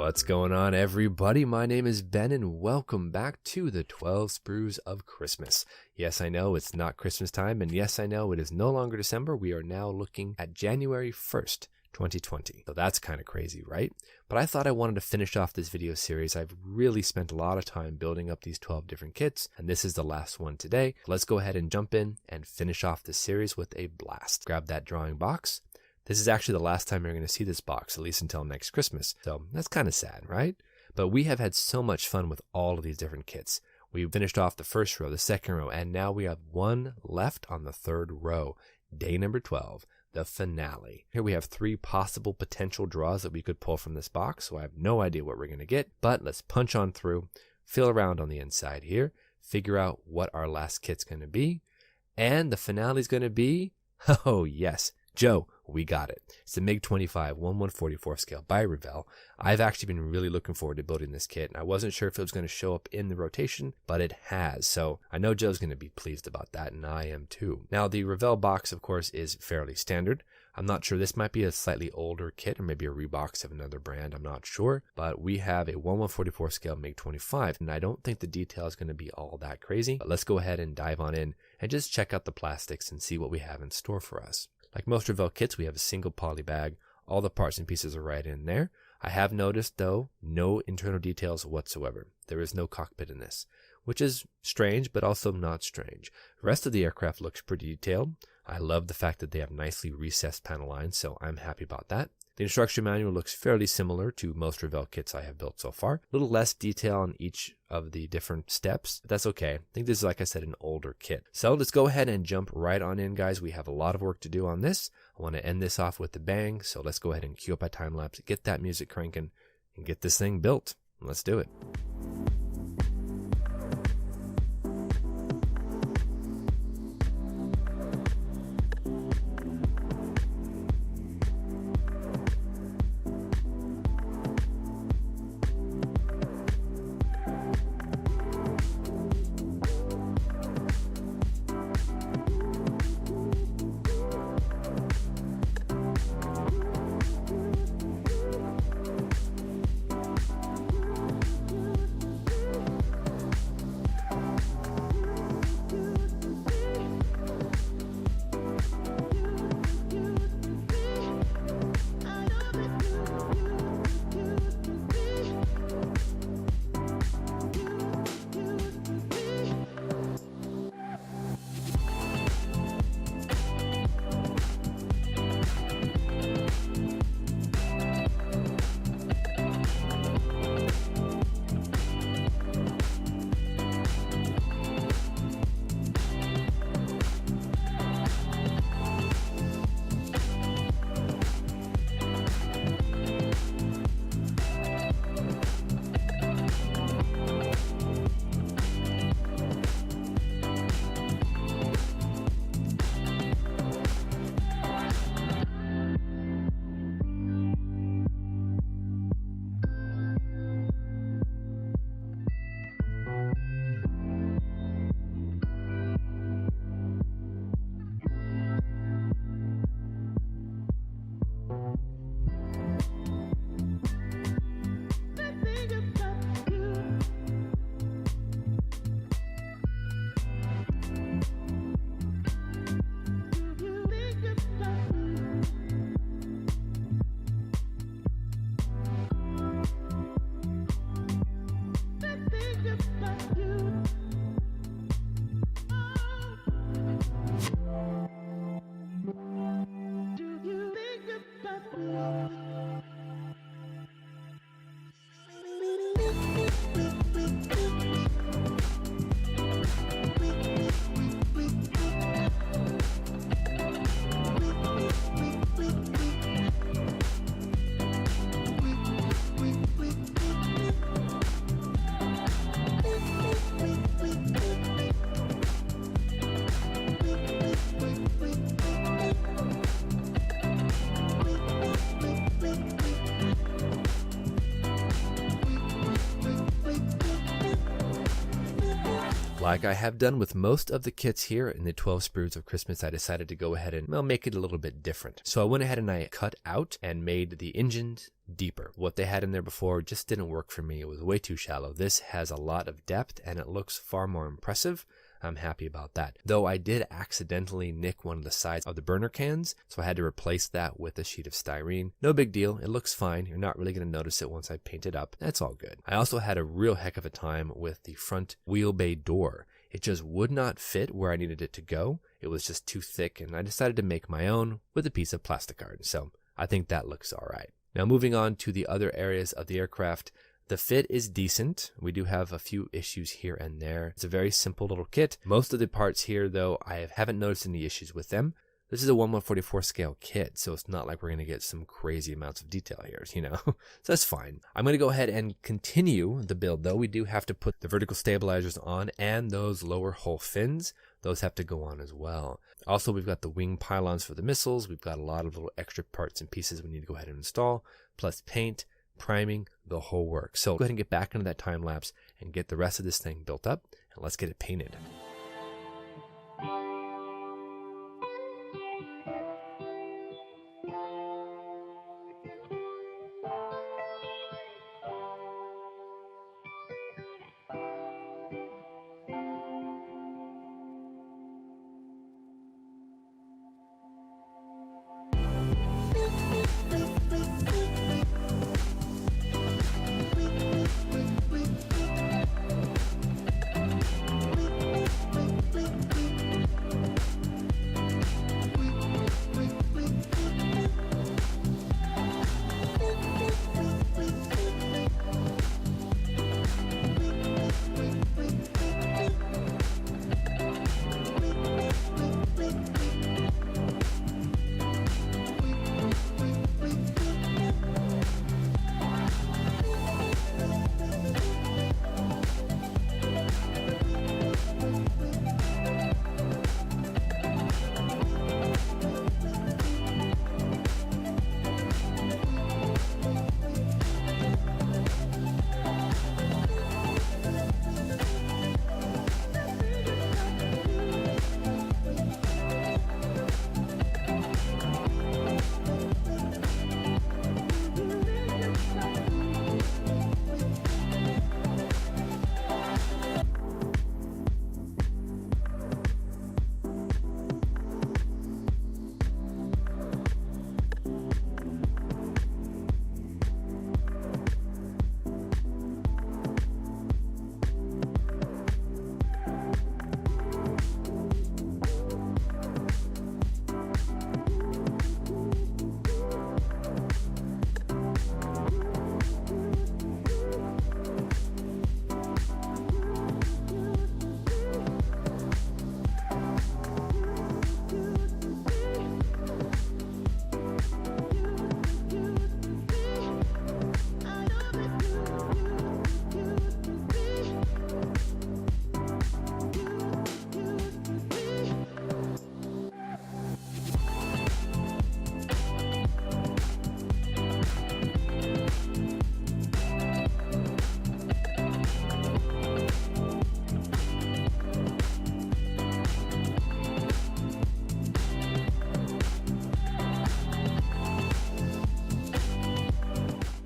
What's going on, everybody? My name is Ben and welcome back to the 12 Sprues of Christmas. Yes, I know it's not Christmas time, and yes, I know it is no longer December. We are now looking at January 1st, 2020. So that's kind of crazy, right? But I thought I wanted to finish off this video series. I've really spent a lot of time building up these 12 different kits, and this is the last one today. Let's go ahead and jump in and finish off this series with a blast. Grab that drawing box. This is actually the last time you're going to see this box, at least until next Christmas. So that's kind of sad, right? But we have had so much fun with all of these different kits. We finished off the first row, the second row, and now we have one left on the third row. Day number 12, the finale. Here we have 3 possible potential draws that we could pull from this box, so I have no idea what we're going to get. But let's punch on through, feel around on the inside here, figure out what our last kit's going to be. And the finale is going to be, oh yes, Joe, we got it. It's the MiG-25 1/144 scale by Revell. I've actually been really looking forward to building this kit, and I wasn't sure if it was going to show up in the rotation, but it has. So I know Joe's going to be pleased about that, and I am too. Now, the Revell box, of course, is fairly standard. I'm not sure. This might be a slightly older kit, or maybe a rebox of another brand. I'm not sure. But we have a 1/144 scale MiG-25, and I don't think the detail is going to be all that crazy. But let's go ahead and dive on in and just check out the plastics and see what we have in store for us. Like most Revell kits, we have a single poly bag. All the parts and pieces are right in there. I have noticed, though, no internal details whatsoever. There is no cockpit in this, which is strange, but also not strange. The rest of the aircraft looks pretty detailed. I love the fact that they have nicely recessed panel lines, so I'm happy about that. The instruction manual looks fairly similar to most Revell kits I have built so far. A little less detail on each of the different steps, but that's okay. I think this is, like I said, an older kit. So let's go ahead and jump right on in, guys. We have a lot of work to do on this. I want to end this off with a bang, so let's go ahead and cue up a time lapse, get that music cranking, and get this thing built. Let's do it. Like I have done with most of the kits here in the 12 Sprues of Christmas, I decided to go ahead and make it a little bit different. So I went ahead and I cut out and made the engines deeper. What they had in there before just didn't work for me. It was way too shallow. This has a lot of depth and it looks far more impressive. I'm happy about that. Though I did accidentally nick one of the sides of the burner cans, so I had to replace that with a sheet of styrene. No big deal. It looks fine. You're not really going to notice it once I paint it up. That's all good. I also had a real heck of a time with the front wheel bay door. It just would not fit where I needed it to go. It was just too thick, and I decided to make my own with a piece of plastic art. So I think that looks all right. Now moving on to the other areas of the aircraft. The fit is decent. We do have a few issues here and there. It's a very simple little kit. Most of the parts here, though, I haven't noticed any issues with them. This is a 1/144 scale kit, so it's not like we're going to get some crazy amounts of detail here, So that's fine. I'm going to go ahead and continue the build, though. We do have to put the vertical stabilizers on and those lower hull fins. Those have to go on as well. Also, we've got the wing pylons for the missiles. We've got a lot of little extra parts and pieces we need to go ahead and install, plus paint, priming, the whole work. So go ahead and get back into that time lapse and get the rest of this thing built up, and let's get it painted.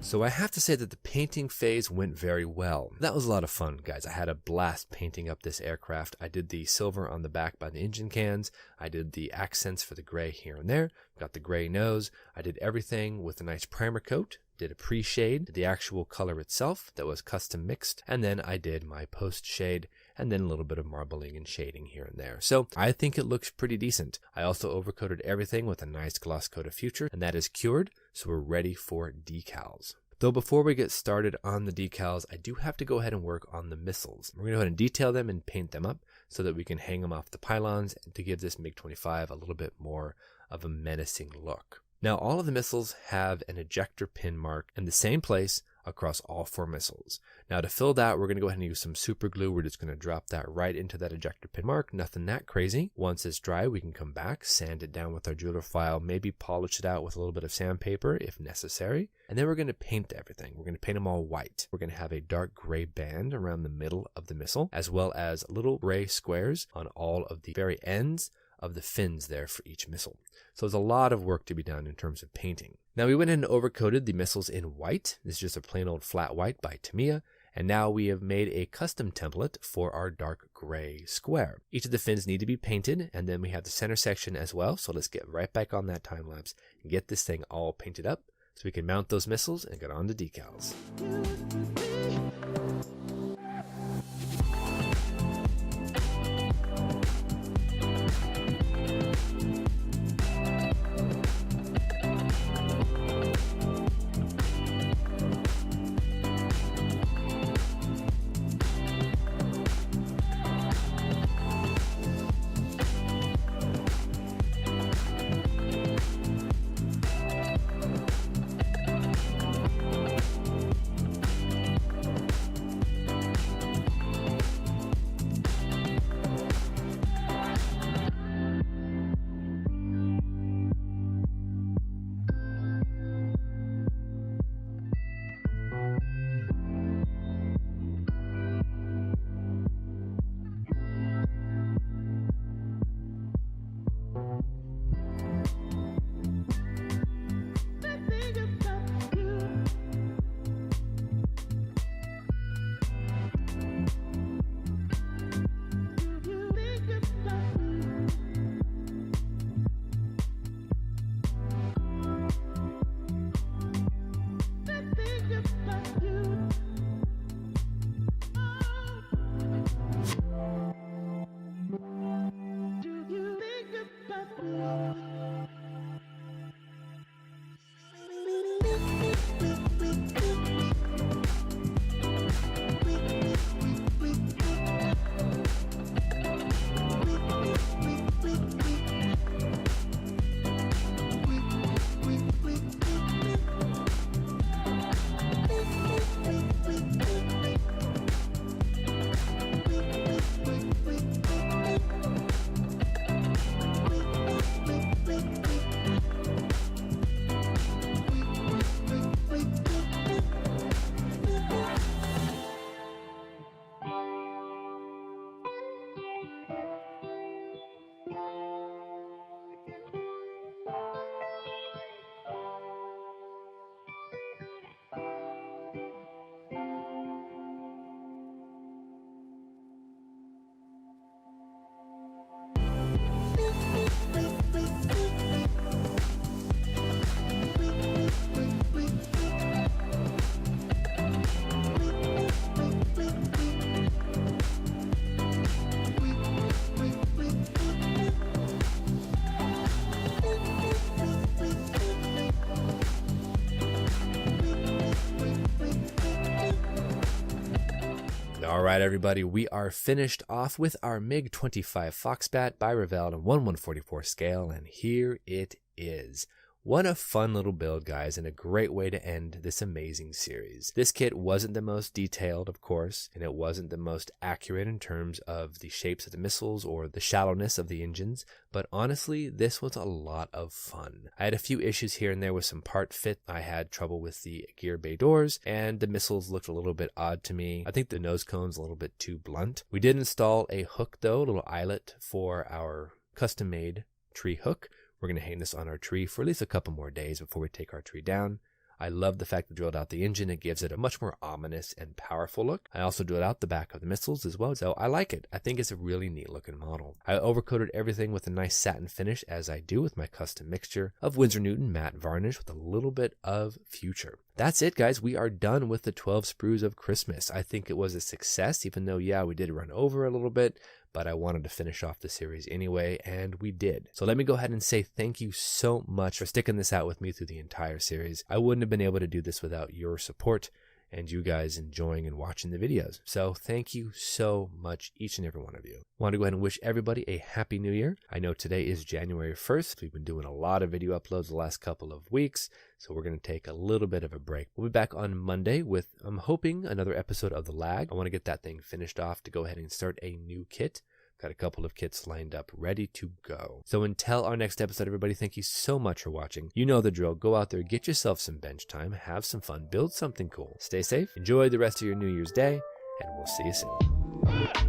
So I have to say that the painting phase went very well. That was a lot of fun, guys. I had a blast painting up this aircraft. I did the silver on the back by the engine cans. I did the accents for the gray here and there. Got the gray nose. I did everything with a nice primer coat. Did a pre-shade, the actual color itself that was custom mixed, and then I did my post-shade, and then a little bit of marbling and shading here and there. So I think it looks pretty decent. I also overcoated everything with a nice gloss coat of Future, and that is cured, so we're ready for decals. Though before we get started on the decals, I do have to go ahead and work on the missiles. We're going to go ahead and detail them and paint them up so that we can hang them off the pylons to give this MiG-25 a little bit more of a menacing look. Now, all of the missiles have an ejector pin mark in the same place across all 4 missiles. Now to fill that, we're going to go ahead and use some super glue. We're just going to drop that right into that ejector pin mark. Nothing that crazy. Once it's dry, we can come back, sand it down with our jeweler file, maybe polish it out with a little bit of sandpaper if necessary. And then we're going to paint everything. We're going to paint them all white. We're going to have a dark gray band around the middle of the missile, as well as little gray squares on all of the very ends of the fins there for each missile. So there's a lot of work to be done in terms of painting. Now we went ahead and overcoated the missiles in white. This is just a plain old flat white by Tamiya. And now we have made a custom template for our dark gray square. Each of the fins need to be painted, and then we have the center section as well. So let's get right back on that time lapse and get this thing all painted up so we can mount those missiles and get on to decals. All right, everybody, we are finished off with our MiG-25 Foxbat by Revell on 1/144 scale, and here it is. What a fun little build, guys, and a great way to end this amazing series. This kit wasn't the most detailed, of course, and it wasn't the most accurate in terms of the shapes of the missiles or the shallowness of the engines, but honestly, this was a lot of fun. I had a few issues here and there with some part fit. I had trouble with the gear bay doors, and the missiles looked a little bit odd to me. I think the nose cone's a little bit too blunt. We did install a hook, though, a little eyelet for our custom-made tree hook. We're going to hang this on our tree for at least a couple more days before we take our tree down. I love the fact that we drilled out the engine. It gives it a much more ominous and powerful look. I also drilled out the back of the missiles as well, so I like it. I think it's a really neat looking model. I overcoated everything with a nice satin finish, as I do with my custom mixture of Winsor Newton matte varnish with a little bit of Future. That's it, guys. We are done with the 12 Sprues of Christmas. I think it was a success, even though, yeah, we did run over a little bit, but I wanted to finish off the series anyway, and we did. So let me go ahead and say thank you so much for sticking this out with me through the entire series. I wouldn't have been able to do this without your support, and you guys enjoying and watching the videos. So thank you so much, each and every one of you. Want to go ahead and wish everybody a happy new year. I know today is January 1st. We've been doing a lot of video uploads the last couple of weeks, so we're going to take a little bit of a break. We'll be back on Monday with, I'm hoping, another episode of the LaGG. I want to get that thing finished off to go ahead and start a new kit. Got a couple of kits lined up, ready to go. So until our next episode, everybody, thank you so much for watching. You know the drill. Go out there, get yourself some bench time, have some fun, build something cool. Stay safe, enjoy the rest of your New Year's Day, and we'll see you soon.